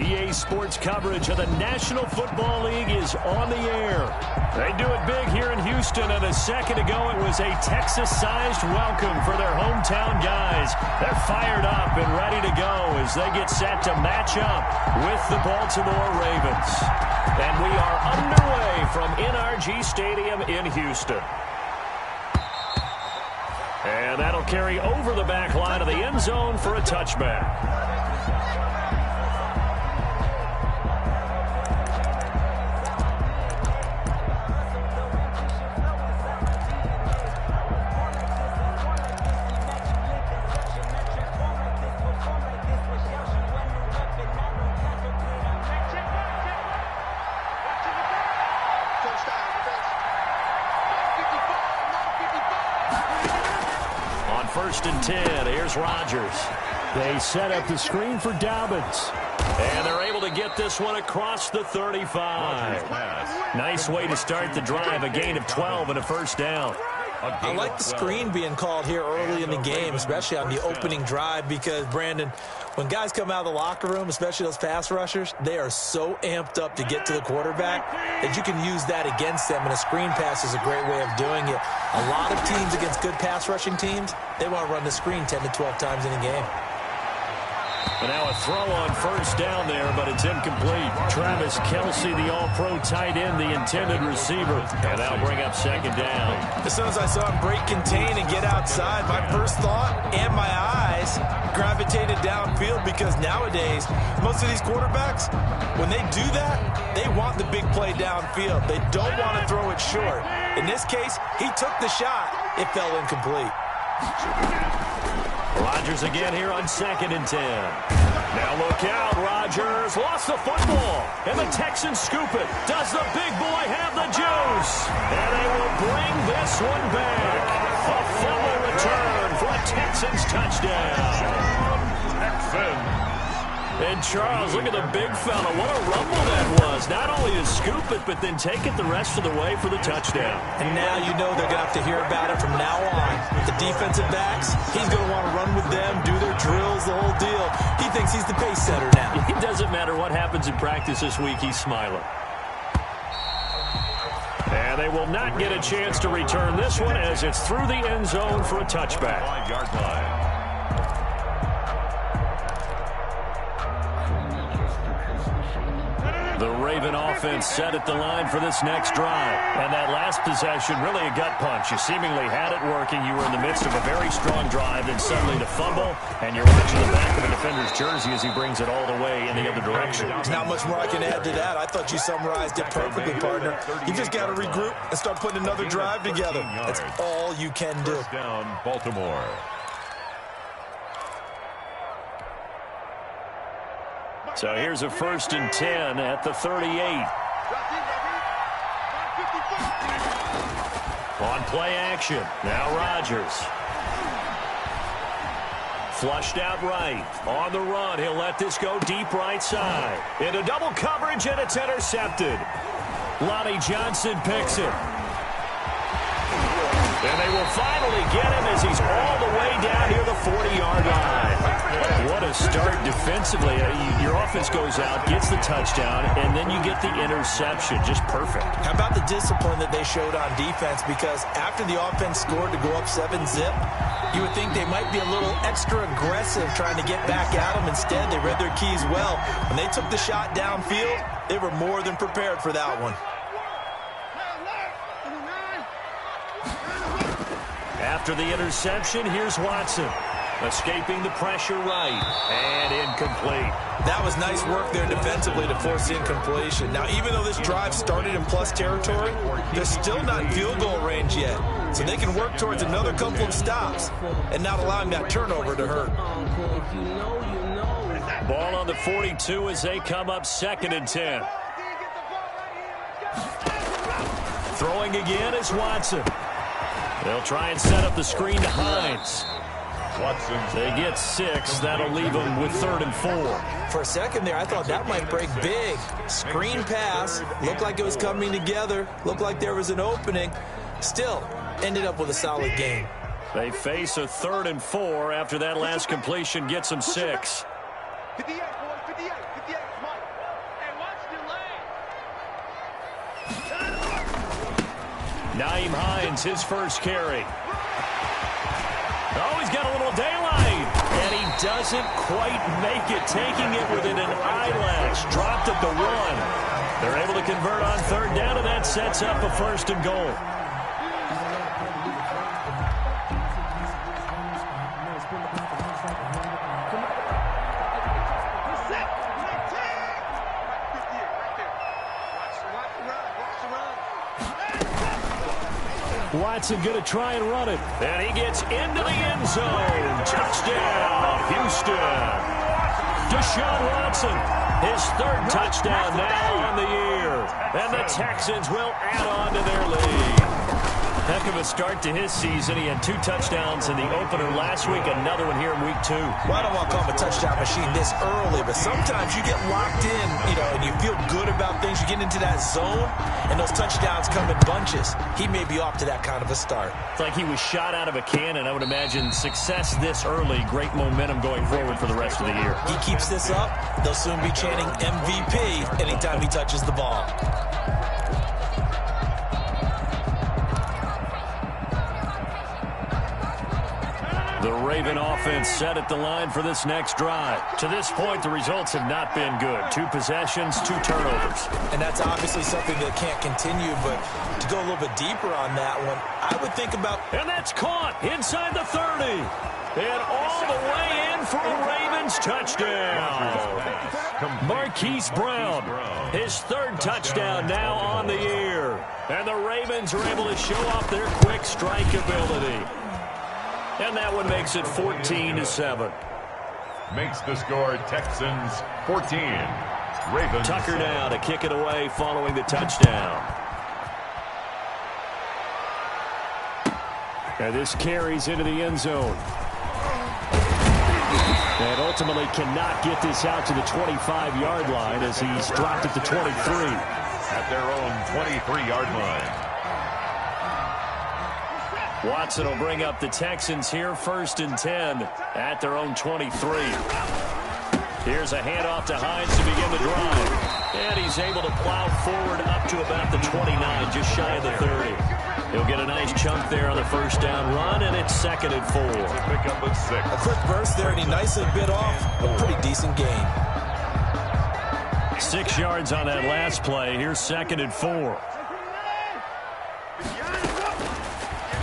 EA Sports coverage of the National Football League is on the air. They do it big here in Houston, and a second ago it was a Texas-sized welcome for their hometown guys. They're fired up and ready to go as they get set to match up with the Baltimore Ravens. And we are underway from NRG Stadium in Houston. And that'll carry over the back line of the end zone for a touchback. First and 10. Here's Rodgers. They set up the screen for Dobbins. And they're able to get this one across the 35. Nice way to start the drive. A gain of 12 and a first down. I like the screen being called here early in the game, especially on the opening drive, because, Brandon, when guys come out of the locker room, especially those pass rushers, they are so amped up to get to the quarterback that you can use that against them, and a screen pass is a great way of doing it. A lot of teams against good pass rushing teams, they want to run the screen 10 to 12 times in a game. And now a throw on first down there, but it's incomplete. Travis Kelce, the all-pro tight end, the intended receiver. And that'll bring up second down. As soon as I saw him break contain and get outside, my first thought and my eyes gravitated downfield, because nowadays, most of these quarterbacks, when they do that, they want the big play downfield. They don't want to throw it short. In this case, he took the shot. It fell incomplete. Rodgers again here on second and 10. Now look out, Rodgers lost the football, and the Texans scoop it. Does the big boy have the juice? And they will bring this one back. A fumble return for a Texans touchdown. Texans. And Charles, look at the big fella. What a rumble that was. Not only to scoop it, but then take it the rest of the way for the touchdown. And now you know they're going to have to hear about it from now on. The defensive backs, he's going to want to run with them, do their drills, the whole deal. He thinks he's the pace setter now. It doesn't matter what happens in practice this week, he's smiling. And they will not get a chance to return this one as it's through the end zone for a touchback. 5-yard line. The Raven offense set at the line for this next drive. And that last possession, really a gut punch. You seemingly had it working. You were in the midst of a very strong drive, then suddenly to fumble, and you're watching the back of a defender's jersey as he brings it all the way in the other direction. There's not much more I can add to that. I thought you summarized it perfectly, partner. You just got to regroup and start putting another drive together. That's all you can do. First down, Baltimore. So here's a first and 10 at the 38. On play action. Now Rodgers. Flushed out right. On the run. He'll let this go deep right side. Into double coverage, and it's intercepted. Lonnie Johnson picks it. And they will finally get him as he's all the way down near the 40-yard line. What a start defensively. Your offense goes out, gets the touchdown, and then you get the interception. Just perfect. How about the discipline that they showed on defense? Because after the offense scored to go up 7-zip, you would think they might be a little extra aggressive trying to get back at them. Instead, they read their keys well. When they took the shot downfield, they were more than prepared for that one. After the interception, here's Watson. Escaping the pressure right. And incomplete. That was nice work there defensively to force the incompletion. Now, even though this drive started in plus territory, they're still not in field goal range yet. So they can work towards another couple of stops and not allowing that turnover to hurt. Ball on the 42 as they come up second and 10. Throwing again is Watson. They'll try and set up the screen to Hines. Watson. They get 6. That'll leave them with 3rd and 4. For a second there, I thought that might break big. Screen pass. Looked like it was coming together. Looked like there was an opening. Still, ended up with a solid game. They face a 3rd and 4 after that last completion gets them 6. 58, boys, 58, 58, come on. Nyheim Hines, his first carry. Oh, he's got a little daylight. And he doesn't quite make it, taking it within an eyelash. Dropped at the 1. They're able to convert on third down, and that sets up a first and goal. Watson going to try and run it. And he gets into the end zone. Touchdown, Houston. Deshaun Watson, his third touchdown now on the year. And the Texans will add on to their lead. Heck of a start to his season. He had 2 touchdowns in the opener last week, another one here in week 2. Well, I don't want to call him a touchdown machine this early, but sometimes you get locked in, and you feel good about things. You get into that zone, and those touchdowns come in bunches. He may be off to that kind of a start. It's like he was shot out of a cannon. I would imagine success this early, great momentum going forward for the rest of the year. He keeps this up, they'll soon be chanting MVP anytime he touches the ball. The Raven offense set at the line for this next drive. To this point, the results have not been good. 2 possessions, 2 turnovers. And that's obviously something that can't continue, but to go a little bit deeper on that one, I would think about... And that's caught inside the 30. And all the way in for a Ravens touchdown. Marquise Brown, his third touchdown now on the year. And the Ravens are able to show off their quick strike ability. And that one makes it 14-7. Makes the score Texans 14. Ravens. Tucker now to kick it away following the touchdown. And this carries into the end zone. And ultimately cannot get this out to the 25-yard line as he's dropped at the 23. At their own 23-yard line. Watson will bring up the Texans here, 1st and 10 at their own 23. Here's a handoff to Hines to begin the drive. And he's able to plow forward up to about the 29, just shy of the 30. He'll get a nice chunk there on the first down run, and it's 2nd and 4. Pick up with 6. A quick burst there, and he nicely bit off a pretty decent gain. 6 yards on that last play. Here's 2nd and 4.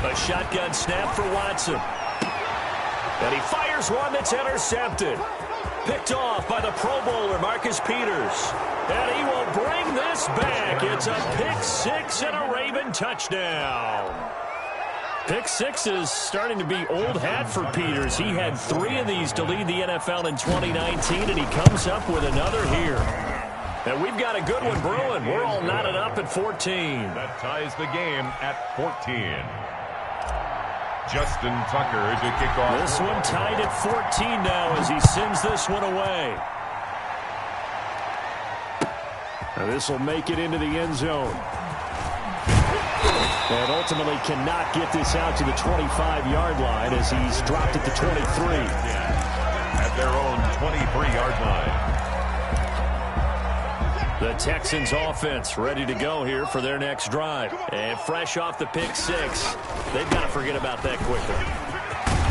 A shotgun snap for Watson. And he fires one that's intercepted. Picked off by the Pro Bowler, Marcus Peters. And he will bring this back. It's a pick 6 and a Raven touchdown. Pick 6 is starting to be old hat for Peters. He had 3 of these to lead the NFL in 2019, and he comes up with another here. And we've got a good one brewing. We're all knotted up at 14. That ties the game at 14. Justin Tucker to kick off. This one tied at 14 now as he sends this one away. Now this will make it into the end zone. And ultimately cannot get this out to the 25-yard line as he's dropped at the 23. At their own 23-yard line. The Texans offense ready to go here for their next drive. And fresh off the pick 6, they've got to forget about that quickly.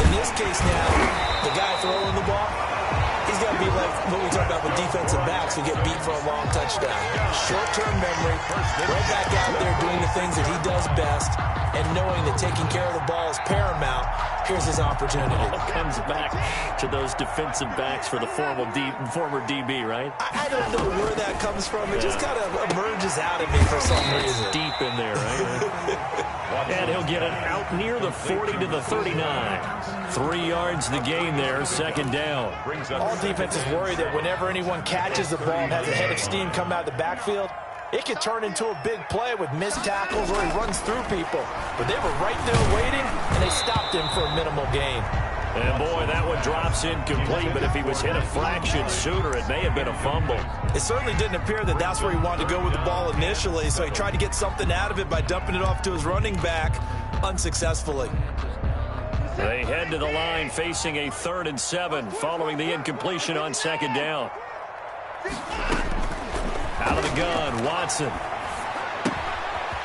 In this case now, the guy throwing the ball, he's got to be like what we talk about with defensive backs who get beat for a long touchdown. Short-term memory, right back out there doing the things that he does best, and knowing that taking care of the ball is paramount. Here's his opportunity. Comes back to those defensive backs for the former DB, right? I don't know where that comes from. It just kind of emerges out of me for some reason. Deep in there, right? And he'll get it out near the 40 to the 39. 3 yards the gain there, 2nd down. All defenses worry that whenever anyone catches the ball and has a head of steam come out of the backfield, it could turn into a big play with missed tackles or he runs through people. But they were right there waiting, and they stopped him for a minimal gain. And, boy, that one drops incomplete, but if he was hit a fraction sooner, it may have been a fumble. It certainly didn't appear that that's where he wanted to go with the ball initially, so he tried to get something out of it by dumping it off to his running back unsuccessfully. They head to the line facing a 3rd and 7 following the incompletion on 2nd down. Out of the gun, Watson.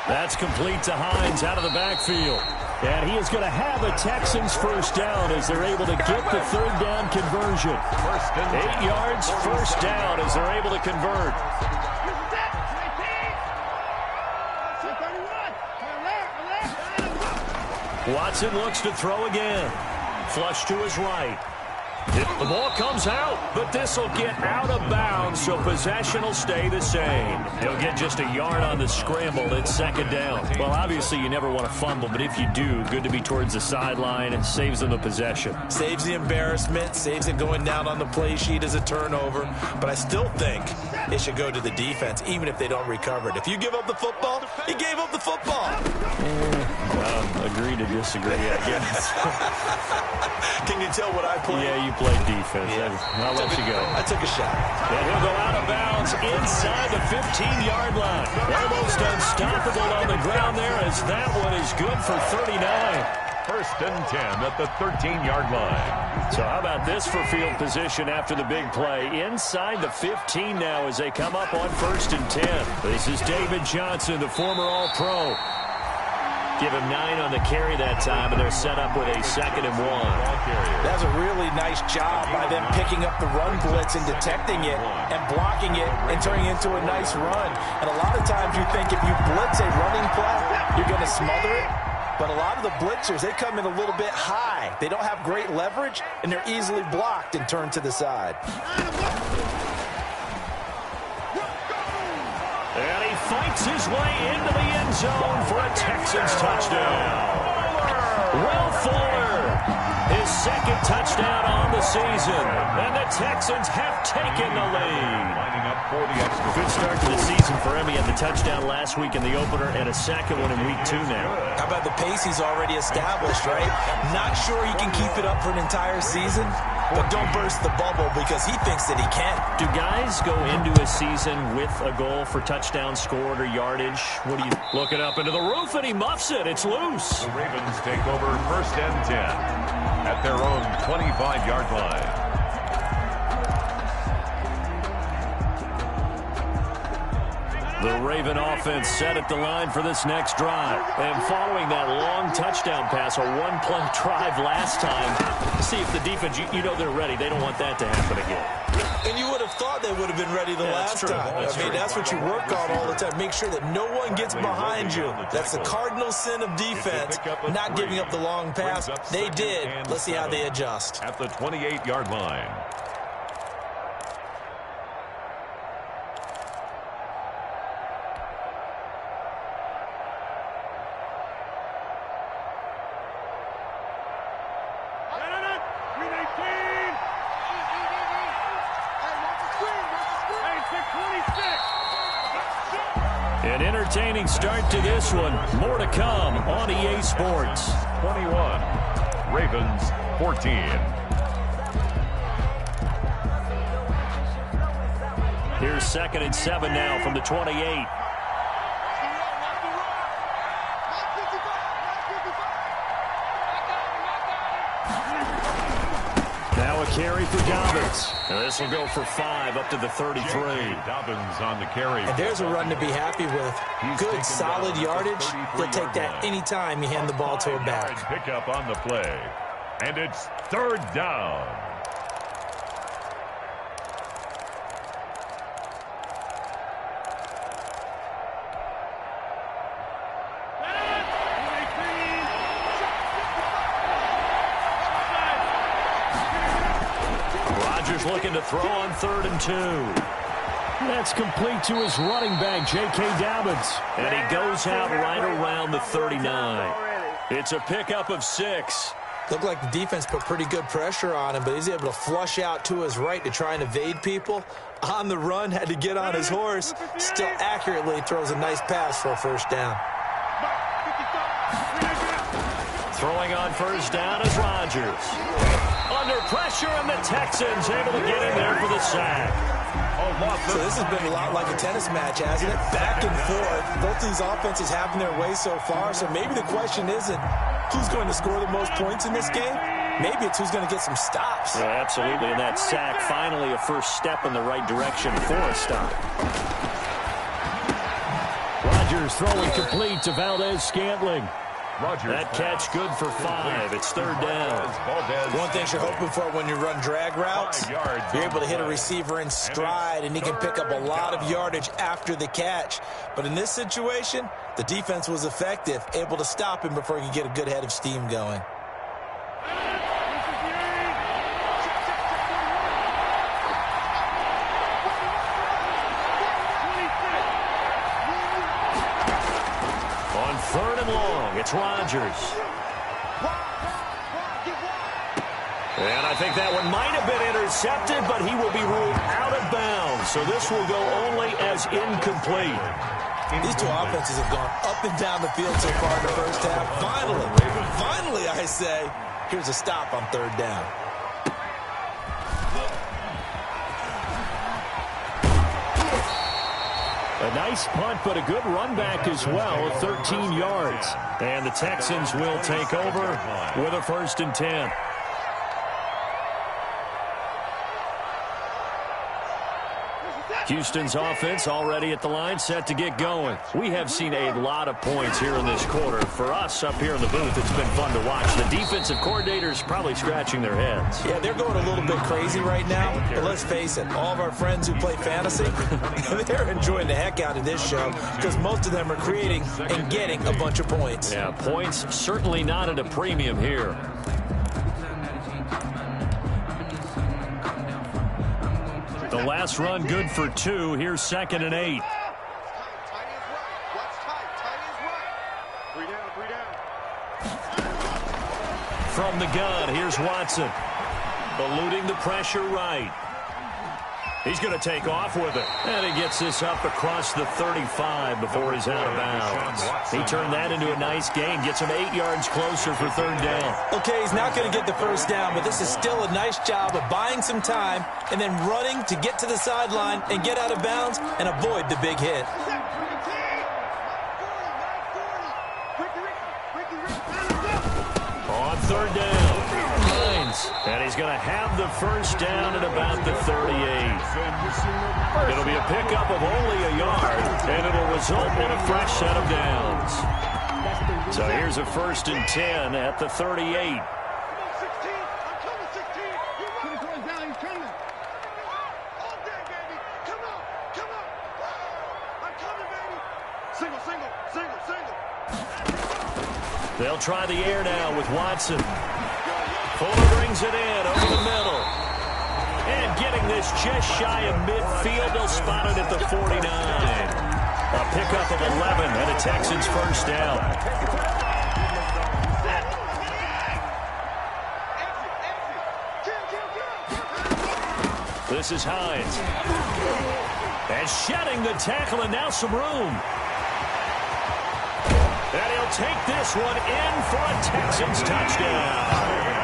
That's complete to Hines out of the backfield. And he is going to have a Texans first down as they're able to get the third down conversion. 8 yards, first down as they're able to convert. Watson looks to throw again. Flush to his right. The ball comes out, but this will get out of bounds, so possession will stay the same. He'll get just a yard on the scramble. It's second down. Well, obviously, you never want to fumble, but if you do, good to be towards the sideline and saves them the possession. Saves the embarrassment, saves it going down on the play sheet as a turnover. But I still think it should go to the defense, even if they don't recover it. If you give up the football, you gave up the football. Agree to disagree, I guess. Can you tell what I played? Yeah, you played defense. Yeah. I'll let you go. I took a shot. And he'll go out of bounds inside the 15-yard line. Almost unstoppable on the ground there as that one is good for 39. First and 10 at the 13-yard line. So how about this for field position after the big play? Inside the 15 now as they come up on first and 10. This is David Johnson, the former All-Pro. Give him 9 on the carry that time, and they're set up with a 2nd and 1. That's a really nice job by them picking up the run blitz and detecting it and blocking it and turning it into a nice run. And a lot of times you think if you blitz a running play, you're going to smother it. But a lot of the blitzers, they come in a little bit high. They don't have great leverage, and they're easily blocked and turned to the side. And he fights his way into the end zone for a Texans touchdown. Will Fuller, his 2nd touchdown on the season. And the Texans have taken the lead. Lining up for the extra. Good start to the season for him. He had the touchdown last week in the opener and a second one in week 2 now. How about the pace he's already established, right? Not sure he can keep it up for an entire season, but don't burst the bubble because he thinks that he can. Do guys go into a season with a goal for touchdown scored or yardage? What do you look it up into the roof and he muffs it? It's loose. The Ravens take over first and 10 at their own 25-yard line. The Raven offense set at the line for this next drive. And following that long touchdown pass, a one-play drive last time, see if the defense, you know they're ready. They don't want that to happen again. And you would have thought they would have been ready the last time. That's what you work on all the time. Make sure that no one gets behind you. That's the cardinal sin of defense, not giving up the long pass. They did. Let's see how they adjust. At the 28-yard line. An entertaining start to this one. More to come on EA Sports. 21, Ravens 14. Here's 2nd and 7 now from the 28. Now a carry for Dobbins. And this will go for 5 up to the 33. Dobbins on the carry. And there's a run to be happy with. Good, solid yardage. You'll take that anytime you hand the ball to a back. Pick up on the play. And it's 3rd down. Looking to throw on 3rd and 2. That's complete to his running back, J.K. Dobbins. And he goes out right around the 39. It's a pickup of 6. Looked like the defense put pretty good pressure on him, but he's able to flush out to his right to try and evade people. On the run, had to get on his horse. Still accurately throws a nice pass for a first down. Throwing on first down is Rodgers. Under pressure, and the Texans able to get in there for the sack. So this has been a lot like a tennis match, hasn't it? Back and forth. Both these offenses having their way so far, so maybe the question isn't who's going to score the most points in this game. Maybe it's who's going to get some stops. Yeah, absolutely, and that sack finally a first step in the right direction for a stop. Rodgers throwing complete to Valdez-Scantling. That catch good for 5. It's third down. One thing you're hoping for when you run drag routes, you're able to hit a receiver in stride, and he can pick up a lot of yardage after the catch. But in this situation, the defense was effective, able to stop him before he could get a good head of steam going. On third and long, it's Rodgers. And I think that one might have been intercepted, but he will be ruled out of bounds. So this will go only as incomplete. These two offenses have gone up and down the field so far in the first half. Finally, I say, here's a stop on third down. A nice punt, but a good run back as well, 13 yards. And the Texans will take over with a 1st and 10. Houston's offense already at the line, set to get going. We have seen a lot of points here in this quarter. For us up here in the booth, it's been fun to watch. The defensive coordinators probably scratching their heads. Yeah, they're going a little bit crazy right now. But let's face it, all of our friends who play fantasy, they're enjoying the heck out of this show because most of them are creating and getting a bunch of points. Yeah, points certainly not at a premium here. The last run good for 2. Here's 2nd and 8. From the gun, here's Watson. Eluding the pressure right. He's going to take off with it. And he gets this up across the 35 before he's out of bounds. He turned that into a nice gain. Gets him 8 yards closer for third down. Okay, he's not going to get the first down, but this is still a nice job of buying some time and then running to get to the sideline and get out of bounds and avoid the big hit. On third down, Hines. And he's going to have the first down at about the 38. It'll be a pickup of only a yard, and it'll result in a fresh set of downs. So here's a 1st and 10 at the 38. They'll try the air now with Watson. Fuller brings it in over the middle. And getting this just shy of midfield, they'll spot it at the 49. A pickup of 11 and a Texans first down. This is Hines. And shedding the tackle, and now some room. And he'll take this one in for a Texans touchdown.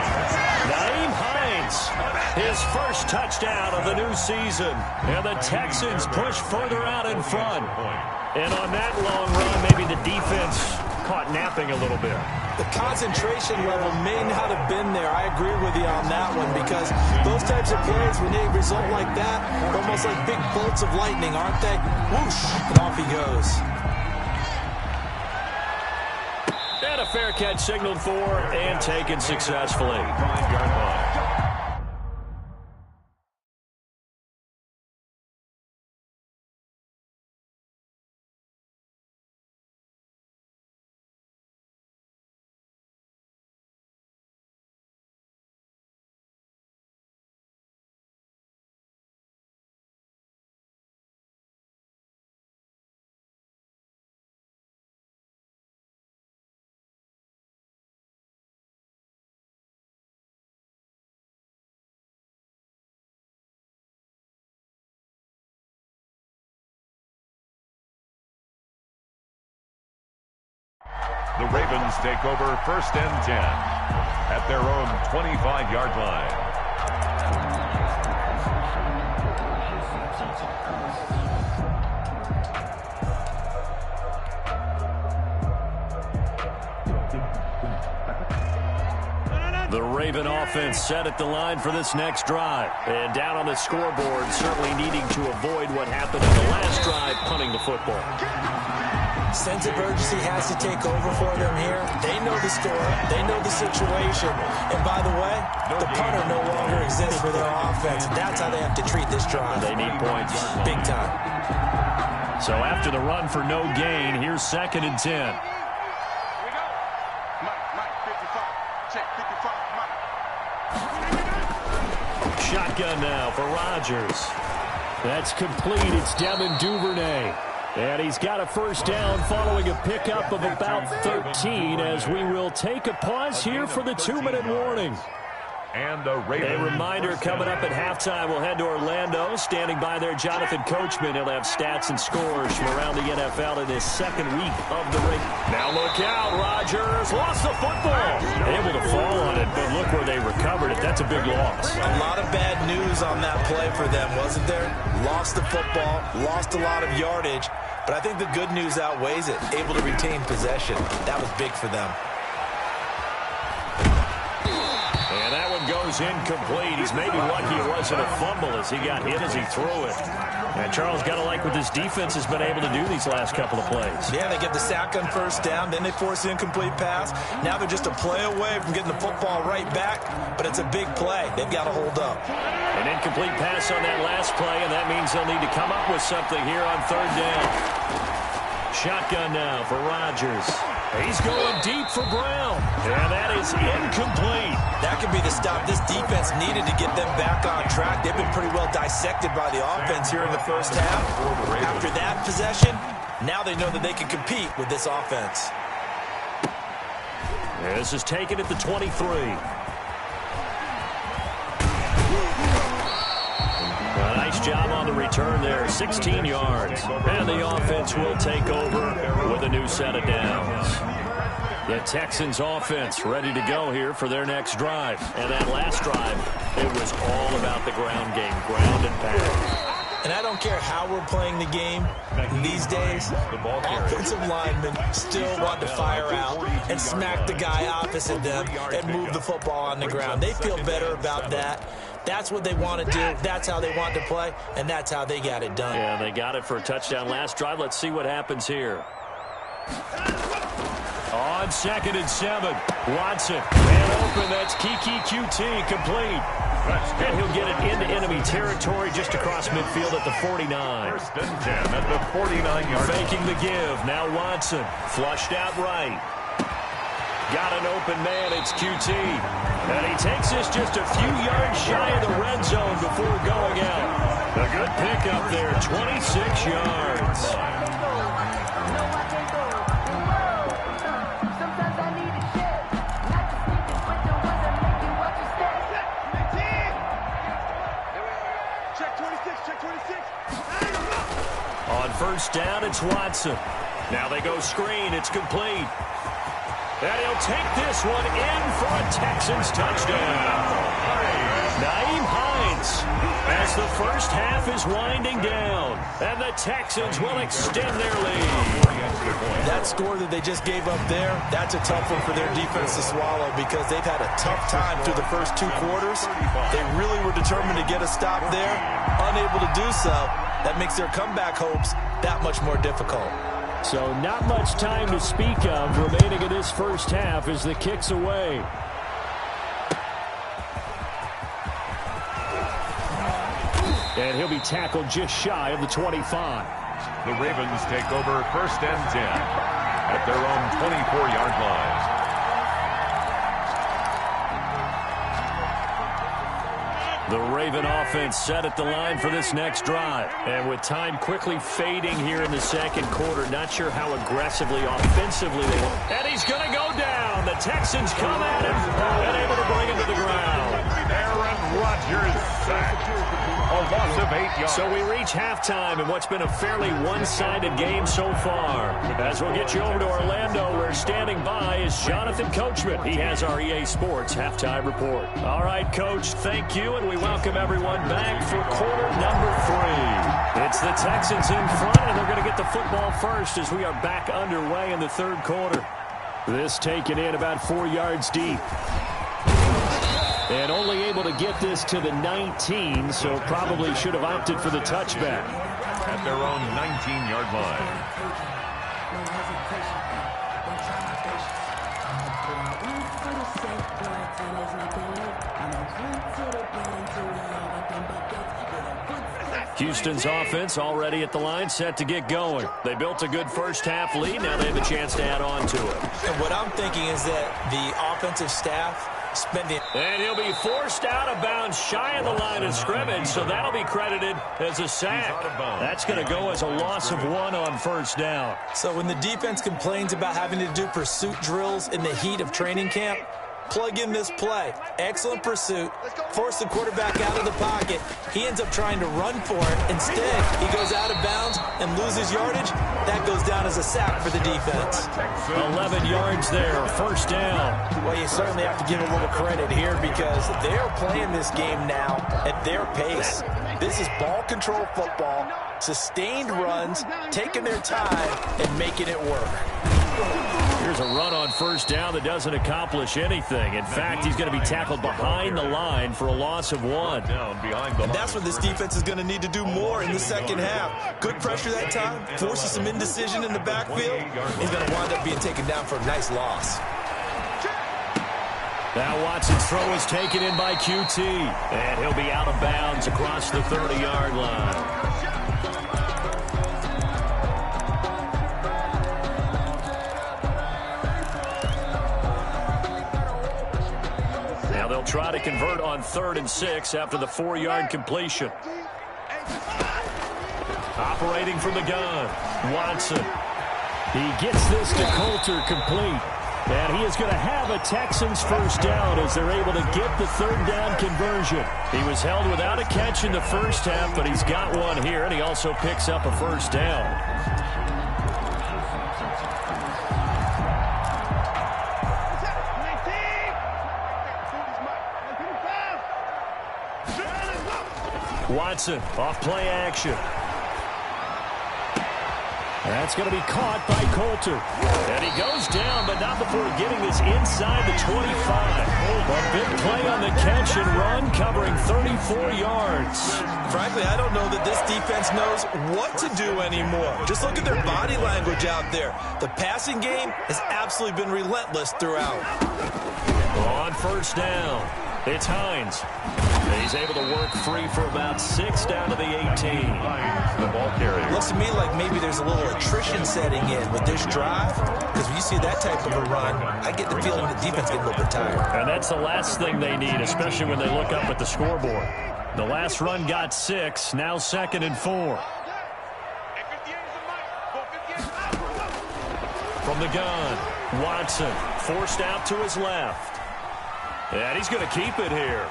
Nyheim Hines, his first touchdown of the new season. And the Texans push further out in front. And on that long run, maybe the defense caught napping a little bit. The concentration level may not have been there. I agree with you on that one because those types of plays, when they result like that, are almost like big bolts of lightning, aren't they? Whoosh, and off he goes. And a fair catch signaled for and taken successfully. 5-yard line. The Ravens take over 1st and 10 at their own 25-yard line. The Raven offense set at the line for this next drive. And down on the scoreboard, certainly needing to avoid what happened in the last drive, punting the football. Sense of urgency has to take over for them here. They know the score. They know the situation. And by the way, the punter no longer exists for their offense. That's how they have to treat this drive. They need points. Big time. So after the run for no gain, here's 2nd and 10. Shotgun now for Rodgers. That's complete. It's Devin Duvernay. And he's got a first down following a pickup of about 13 as we will take a pause here for the 2-minute warning. And a reminder coming up at halftime. We'll head to Orlando. Standing by there, Jonathan Coachman. He'll have stats and scores from around the NFL in his 2nd week of the ring. Now look out. Rodgers lost the football. Able to fall on it, but look where they recovered it. That's a big loss. A lot of bad news on that play for them, wasn't there? Lost the football, lost a lot of yardage, but I think the good news outweighs it. Able to retain possession. That was big for them. And that one goes incomplete. He's maybe lucky it wasn't a fumble as he got hit as he threw it. And Charles, got to like what this defense has been able to do these last couple of plays. Yeah, they get the sack on first down, then they force an incomplete pass. Now they're just a play away from getting the football right back, but it's a big play. They've got to hold up. An incomplete pass on that last play, and that means they'll need to come up with something here on 3rd down. Shotgun now for Rodgers. He's going deep for Brown. And that is incomplete. That could be the stop this defense needed to get them back on track. They've been pretty well dissected by the offense here in the first half. After that possession, now they know that they can compete with this offense. This is taken at the 23. A nice job on the return there, 16 yards. And the offense will take over with a new set of downs. The Texans offense ready to go here for their next drive. And that last drive, it was all about the ground game, ground and pound. And I don't care how we're playing the game these days, offensive linemen still want to fire out and smack the guy opposite them and move the football on the ground. They feel better about that. That's what they want to do. That's how they want to play, and that's how they got it done. Yeah, they got it for a touchdown last drive. Let's see what happens here. On 2nd and 7, Watson. And open, that's Kiki QT, complete. And he'll get it into enemy territory just across midfield at the 49. 1st and 10 at the 49-yard line. Faking the give. Now Watson. Flushed out right. Got an open man. It's QT. And he takes this just a few yards shy of the red zone before going out. A good pickup there. 26 yards. On 1st down, it's Watson. Now they go screen. It's complete. And he'll take this one in for a Texans touchdown. Naeem Hines as the first half is winding down. And the Texans will extend their lead. That score that they just gave up there, that's a tough one for their defense to swallow because they've had a tough time through the first 2 quarters. They really were determined to get a stop there, unable to do so. That makes their comeback hopes that much more difficult. So not much time to speak of remaining in this first half as the kick's away. And he'll be tackled just shy of the 25. The Ravens take over 1st and 10 at their own 24-yard line. The Raven offense set at the line for this next drive. And with time quickly fading here in the 2nd quarter, not sure how aggressively, offensively they will. And he's going to go down. The Texans come at him and able to bring him to the ground. Aaron Rodgers sacked. A loss of 8 yards. So we reach halftime in what's been a fairly one-sided game so far. As we'll get you over to Orlando, where standing by is Jonathan Coachman. He has our EA Sports halftime report. All right, Coach, thank you, and we welcome everyone back for quarter number 3. It's the Texans in front, and they're going to get the football first as we are back underway in the 3rd quarter. This taken in about 4 yards deep. And only able to get this to the 19, so probably should have opted for the touchback. At their own 19-yard line. Houston's offense already at the line, set to get going. They built a good first-half lead. Now they have a chance to add on to it. And what I'm thinking is that the offensive staff spending... And he'll be forced out of bounds shy of the line of scrimmage, so that'll be credited as a sack. That's going to go as a loss of 1 on first down. So when the defense complains about having to do pursuit drills in the heat of training camp, plug in this play. Excellent pursuit. Force the quarterback out of the pocket. He ends up trying to run for it. Instead, he goes out of bounds and loses yardage. That goes down as a sack for the defense. 11 yards there, first down. Well, you certainly have to give a little credit here because they're playing this game now at their pace. This is ball control football, sustained runs, taking their time, and making it work. Here's a run on first down that doesn't accomplish anything. In fact, he's going to be tackled behind the line for a loss of 1. And that's what this defense is going to need to do more in the second half. Good pressure that time, forces some indecision in the backfield. He's going to wind up being taken down for a nice loss. Now Watson's throw is taken in by QT. And he'll be out of bounds across the 30-yard line. They'll try to convert on 3rd and 6 after the 4-yard completion. Operating from the gun, Watson. He gets this to Coulter complete. And he is going to have a Texans first down as they're able to get the 3rd down conversion. He was held without a catch in the first half, but he's got one here, and he also picks up a first down. Watson off play action. That's going to be caught by Coulter. And he goes down, but not before getting this inside the 25. A big play on the catch and run, covering 34 yards. Frankly, I don't know that this defense knows what to do anymore. Just look at their body language out there. The passing game has absolutely been relentless throughout. On first down, it's Hines. He's able to work free for about 6 down to the 18. The ball carrier. Looks to me like maybe there's a little attrition setting in with this drive, because when you see that type of a run, I get the feeling the defense getting a little bit tired. And that's the last thing they need, especially when they look up at the scoreboard. The last run got 6, now 2nd and 4. From the gun, Watson forced out to his left. And he's going to keep it here.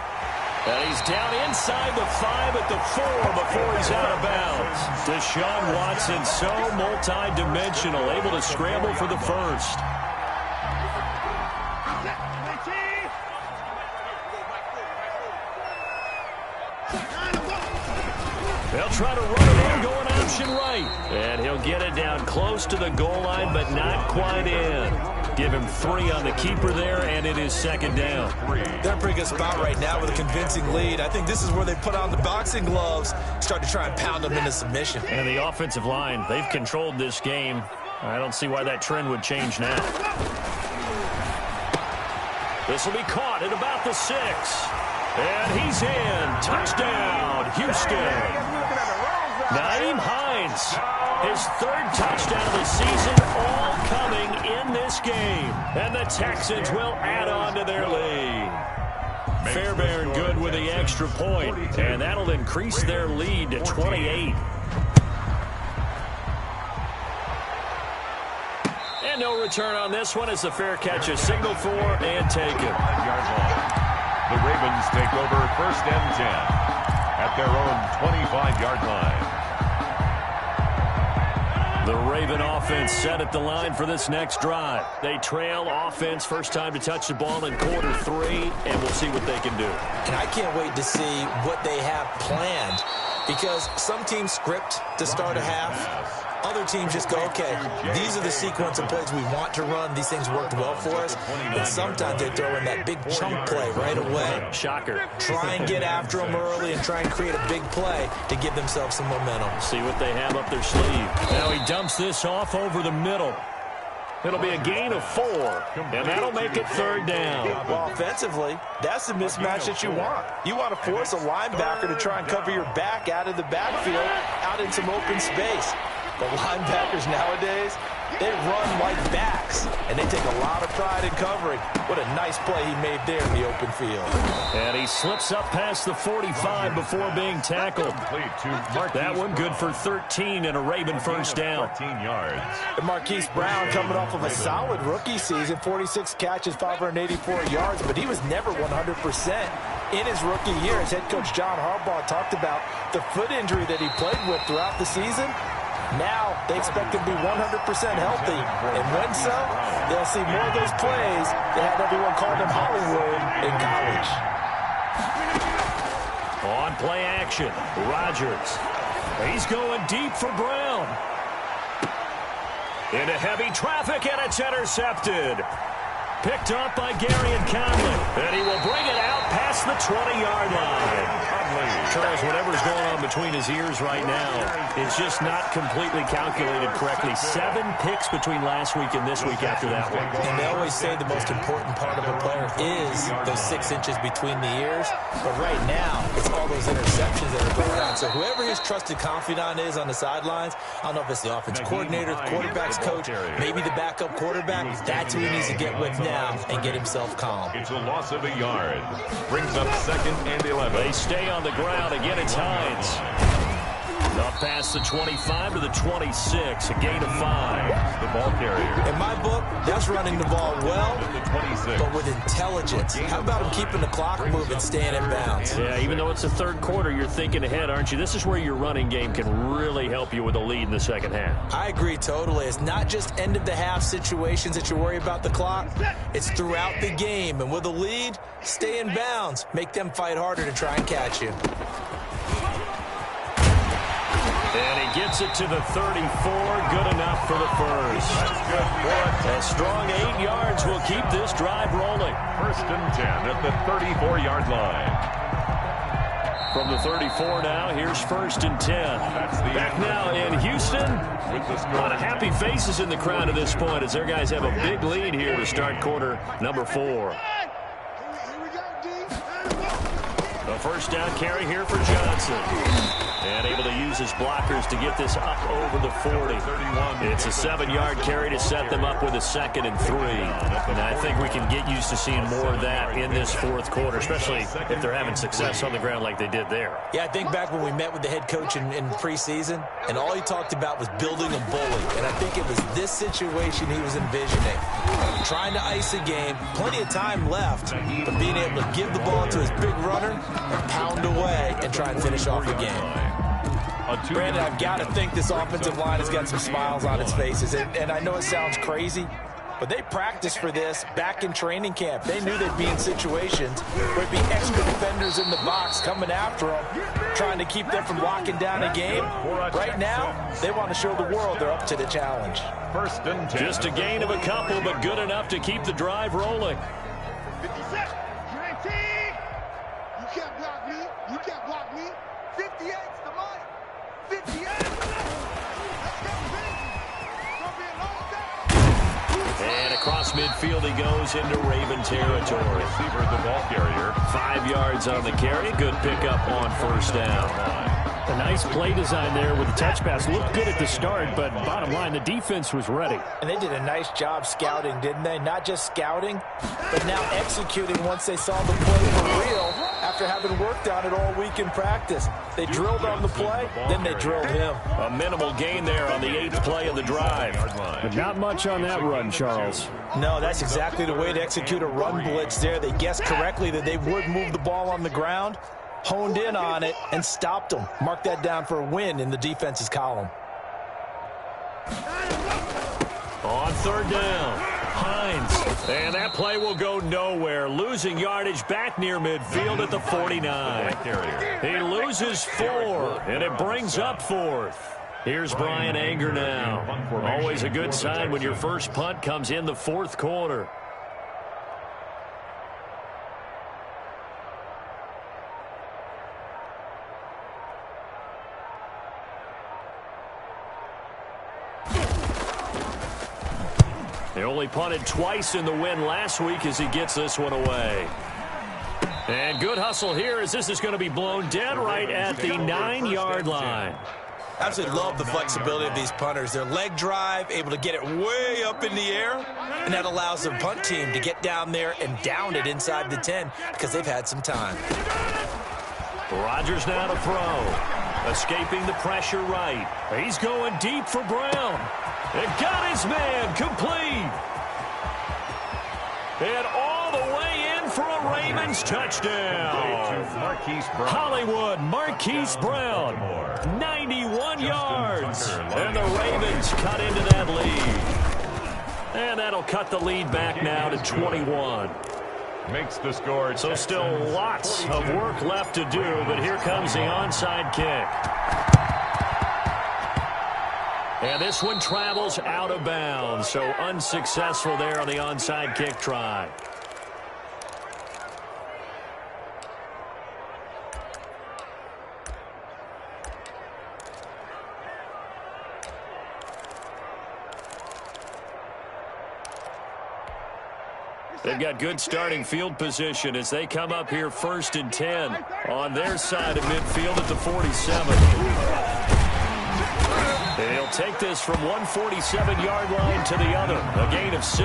And he's down inside the 5 at the 4 before he's out of bounds. Deshaun Watson, so multi-dimensional, able to scramble for the first. They'll try to run it in, going option right. And he'll get it down close to the goal line, but not quite in. Give him 3 on the keeper there, and it is 2nd down. They're in a pretty good spot right now with a convincing lead. I think this is where they put on the boxing gloves, start to try and pound them into submission. And the offensive line, they've controlled this game. I don't see why that trend would change now. This will be caught at about the 6. And he's in. Touchdown, Houston. Nyheim Hines, his 3rd touchdown of the season, all coming in this game. And the Texans will add on to their lead. Fairbairn good with the extra point, and that'll increase their lead to 28. And no return on this one as the fair catch is signaled for and taken. 5-yard line. The Ravens take over 1st and 10 at their own 25-yard line. The Raven offense set at the line for this next drive. They trail offense, first time to touch the ball in quarter 3, and we'll see what they can do. And I can't wait to see what they have planned, because some teams script to start a half. Other teams just go, okay, these are the sequence of plays we want to run. These things worked well for us. And sometimes they throw in that big chunk play right away. Shocker. Try and get after them early and try and create a big play to give themselves some momentum. See what they have up their sleeve. Now he dumps this off over the middle. It'll be a gain of 4, and that'll make it 3rd down. Well, offensively, that's the mismatch that you want. You want to force a linebacker to try and cover your back out of the backfield, out in some open space. The linebackers nowadays, they run like backs, and they take a lot of pride in covering. What a nice play he made there in the open field. And he slips up past the 45 before being tackled. That one good for 13 and a Raven first down. 14 yards. And Marquise Brown coming off of a solid rookie season, 46 catches, 584 yards, but he was never 100% in his rookie year. As head coach John Harbaugh talked about the foot injury that he played with throughout the season. Now they expect him to be 100% healthy. And when so, they'll see more of those plays that had everyone call him Hollywood in college. On play action, Rodgers. He's going deep for Brown. Into heavy traffic, and it's intercepted. Picked up by Gary and Conley. And he will bring it out past the 20-yard line. Charles, whatever's going on between his ears right now, it's just not completely calculated correctly. 7 picks between last week and this week after that one. And they always say the most important part of a player is those 6 inches between the ears. But right now, it's all those interceptions that are going on. So whoever his trusted confidant is on the sidelines, I don't know if it's the offense coordinator, the quarterback's coach, maybe the backup quarterback, that's who he needs to get with now and get himself calm. It's a loss of a yard. Brings up 2nd and 11. They stay on the ground. Again, it's Hines. Up past the 25 to the 26. A gain of 5. The ball carrier. In my book, that's running the ball well, The 26. but with intelligence. How about him keeping the clock moving, staying in bounds? Yeah, even though it's the 3rd quarter, you're thinking ahead, aren't you? This is where your running game can really help you with a lead in the second half. I agree totally. It's not just end-of-the-half situations that you worry about the clock. It's throughout the game. And with a lead, stay in bounds. Make them fight harder to try and catch you. And he gets it to the 34. Good enough for the first. A strong 8 yards will keep this drive rolling. 1st and 10 at the 34-yard line. From the 34 now, here's 1st and 10. Back now in Houston. A lot of happy faces in the crowd at this point as their guys have a big lead here to start quarter number 4. A first down carry here for Johnson. And able to use his blockers to get this up over the 40. It's a 7-yard carry to set them up with a 2nd and 3. And I think we can get used to seeing more of that in this 4th quarter, especially if they're having success on the ground like they did there. Yeah, I think back when we met with the head coach in preseason, and all he talked about was building a bully. And I think it was this situation he was envisioning. Trying to ice a game, plenty of time left, but being able to give the ball to his big runner and pound away and try and finish off the game. Brandon, I've got to think this offensive line has got some smiles on its faces. And I know it sounds crazy, but they practiced for this back in training camp. They knew they'd be in situations where there'd be extra defenders in the box coming after them, trying to keep them from locking down a game. Right now, they want to show the world they're up to the challenge. 1st and 10. Just a gain of a couple, but good enough to keep the drive rolling. 57, 19. You can't block me. You can't block me. 58's the line. 58. Let's go, And across midfield he goes into Raven territory. Receiver, the ball carrier. 5 yards on the carry. Good pickup on first down. A nice play design there with the touch pass. Looked good at the start, but bottom line, the defense was ready. And they did a nice job scouting, didn't they? Not just scouting, but now executing once they saw the play for real after having worked on it all week in practice. They drilled on the play, then they drilled him. A minimal gain there on the 8th play of the drive. But not much on that run, Charles. No, that's exactly the way to execute a run blitz there. They guessed correctly that they would move the ball on the ground, honed in on it, and stopped them. Mark that down for a win in the defense's column. On 3rd down, Hines. And that play will go nowhere. Losing yardage back near midfield at the 49. He loses 4, and it brings up 4th. Here's Brian Anger now. Always a good sign when your first punt comes in the fourth quarter. They only punted twice in the win last week as he gets this one away. And good hustle here as this is going to be blown dead right at the 9-yard line. Absolutely love the flexibility of these punters. Their leg drive, able to get it way up in the air, and that allows the punt team to get down there and down it inside the 10 because they've had some time. Rodgers now to throw. Escaping the pressure right. He's going deep for Brown. And got his man complete. And all the way in for a Ravens touchdown. Hollywood Marquise Brown, 91 yards. And the Ravens cut into that lead. And that'll cut the lead back now to 21. Makes the score. So still lots of work left to do, but here comes the onside kick. And this one travels out of bounds, so unsuccessful there on the onside kick try. They've got good starting field position as they come up here 1st and 10 on their side of midfield at the 47. They'll take this from 147-yard line to the other, a gain of 6.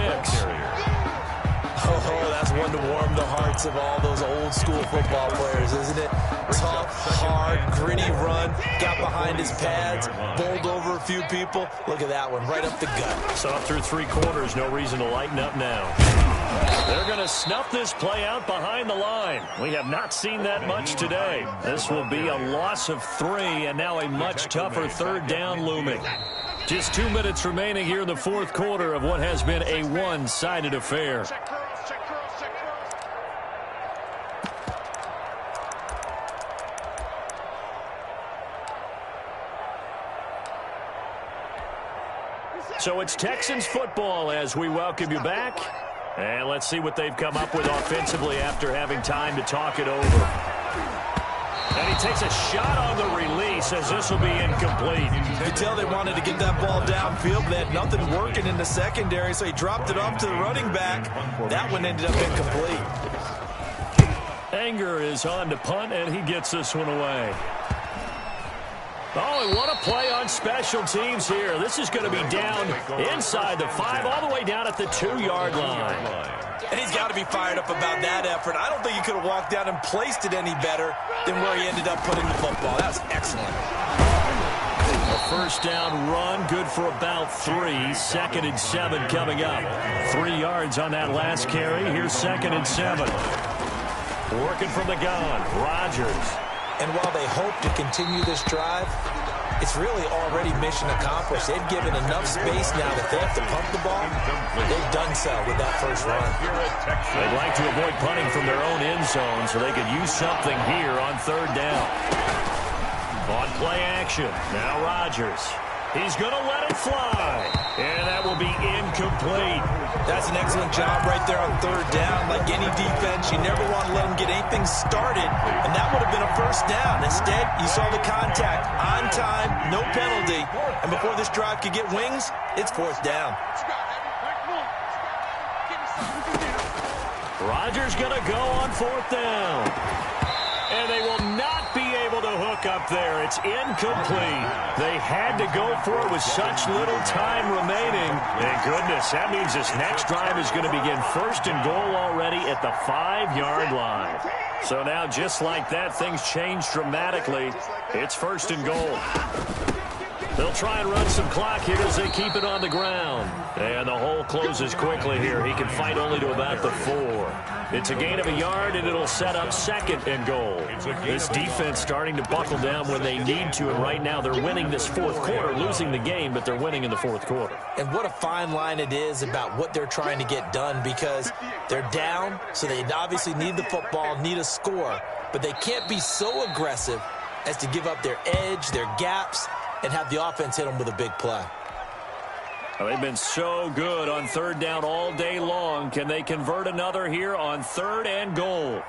Oh, that's one to warm the hearts of all those old-school football players, isn't it? Tough, hard, gritty run, got behind his pads, bowled over a few people. Look at that one, right up the gut. So through 3 quarters, no reason to lighten up now. They're going to snuff this play out behind the line. We have not seen that much today. This will be a loss of 3, and now a much tougher 3rd down looming. Just 2 minutes remaining here in the 4th quarter of what has been a one-sided affair. So it's Texans football as we welcome you back. And let's see what they've come up with offensively after having time to talk it over. And he takes a shot on the release as this will be incomplete. You could tell they wanted to get that ball downfield, but they had nothing working in the secondary, so he dropped it off to the running back. That one ended up incomplete. Anger is on to punt, and he gets this one away. Oh, and what a play on special teams here. This is going to be down inside the 5, all the way down at the 2-yard line. And he's got to be fired up about that effort. I don't think he could have walked down and placed it any better than where he ended up putting the football. That was excellent. A 1st down run, good for about 3. 2nd and 7 coming up. 3 yards on that last carry. Here's 2nd and 7. Working from the gun, Rodgers. And while they hope to continue this drive, it's really already mission accomplished. They've given enough space now that they have to pump the ball. They've done so with that first run. They'd like to avoid punting from their own end zone so they could use something here on 3rd down. On play action, now Rodgers. He's going to let it fly. And that will be incomplete. That's an excellent job right there on 3rd down. Like any defense, you never want to let them get anything started. And that would have been a 1st down. Instead, you saw the contact on time, no penalty. And before this drive could get wings, it's 4th down. Rodgers going to go on 4th down. And they will not be able to hook up there. It's incomplete. They had to go for it with such little time remaining. Thank goodness. That means this next drive is going to begin 1st and goal already at the 5-yard line. So now, just like that, things change dramatically. It's 1st and goal. They'll try and run some clock here as they keep it on the ground. And the hole closes quickly here. He can fight only to about the 4. It's a gain of a yard, and it'll set up 2nd and goal. This defense starting to buckle down when they need to, and right now they're winning this 4th quarter, losing the game, but they're winning in the 4th quarter. And what a fine line it is about what they're trying to get done, because they're down, so they obviously need the football, need a score, but they can't be so aggressive as to give up their edge, their gaps, and have the offense hit them with a big play. Well, they've been so good on third down all day long. Can they convert another here on 3rd and goal?